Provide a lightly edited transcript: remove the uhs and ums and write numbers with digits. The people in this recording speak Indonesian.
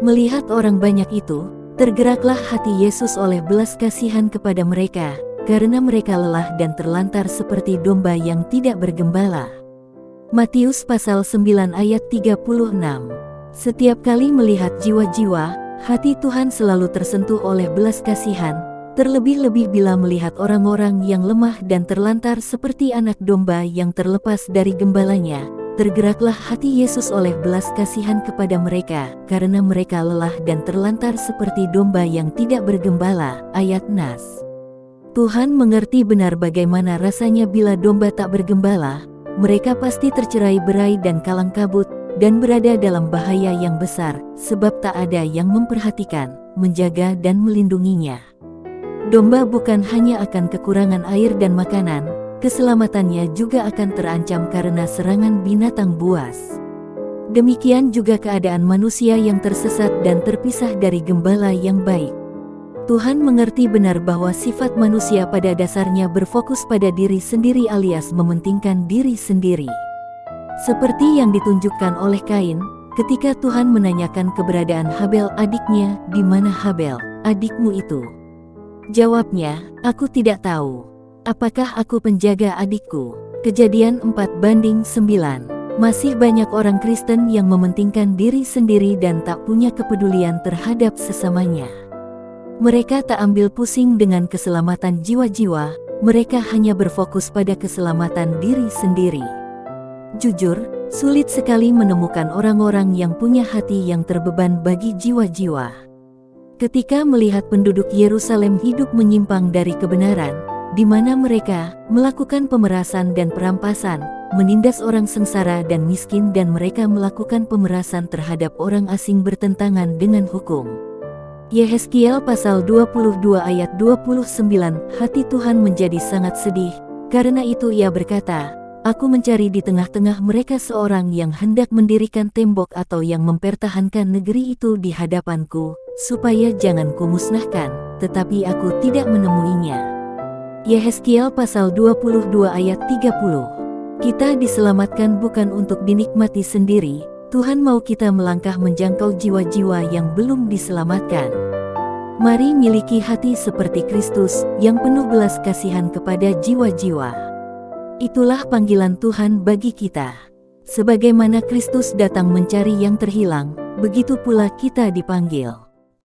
Melihat orang banyak itu, tergeraklah hati Yesus oleh belas kasihan kepada mereka, karena mereka lelah dan terlantar seperti domba yang tidak bergembala. Matius pasal 9 ayat 36. Setiap kali melihat jiwa-jiwa, hati Tuhan selalu tersentuh oleh belas kasihan, terlebih-lebih bila melihat orang-orang yang lemah dan terlantar seperti anak domba yang terlepas dari gembalanya. Tergeraklah hati Yesus oleh belas kasihan kepada mereka, karena mereka lelah dan terlantar seperti domba yang tidak bergembala. Ayat Nas. Tuhan mengerti benar bagaimana rasanya bila domba tak bergembala. Mereka pasti tercerai-berai dan kalang kabut, dan berada dalam bahaya yang besar, sebab tak ada yang memperhatikan, menjaga dan melindunginya. Domba bukan hanya akan kekurangan air dan makanan, keselamatannya juga akan terancam karena serangan binatang buas. Demikian juga keadaan manusia yang tersesat dan terpisah dari gembala yang baik. Tuhan mengerti benar bahwa sifat manusia pada dasarnya berfokus pada diri sendiri alias mementingkan diri sendiri. Seperti yang ditunjukkan oleh Kain, ketika Tuhan menanyakan keberadaan Habel adiknya, "Di mana Habel, adikmu itu?" Jawabnya, "Aku tidak tahu. Apakah aku penjaga adikku?" Kejadian 4:9. Masih banyak orang Kristen yang mementingkan diri sendiri dan tak punya kepedulian terhadap sesamanya. Mereka tak ambil pusing dengan keselamatan jiwa-jiwa, mereka hanya berfokus pada keselamatan diri sendiri. Jujur, sulit sekali menemukan orang-orang yang punya hati yang terbeban bagi jiwa-jiwa. Ketika melihat penduduk Yerusalem hidup menyimpang dari kebenaran, di mana mereka melakukan pemerasan dan perampasan, menindas orang sengsara dan miskin, dan mereka melakukan pemerasan terhadap orang asing bertentangan dengan hukum. Yehezkiel pasal 22 ayat 29, hati Tuhan menjadi sangat sedih, karena itu ia berkata, "Aku mencari di tengah-tengah mereka seorang yang hendak mendirikan tembok atau yang mempertahankan negeri itu di hadapanku, supaya jangan kumusnahkan, tetapi aku tidak menemuinya." Yehezkiel pasal 22 ayat 30. Kita diselamatkan bukan untuk dinikmati sendiri, Tuhan mau kita melangkah menjangkau jiwa-jiwa yang belum diselamatkan. Mari miliki hati seperti Kristus yang penuh belas kasihan kepada jiwa-jiwa. Itulah panggilan Tuhan bagi kita. Sebagaimana Kristus datang mencari yang terhilang, begitu pula kita dipanggil.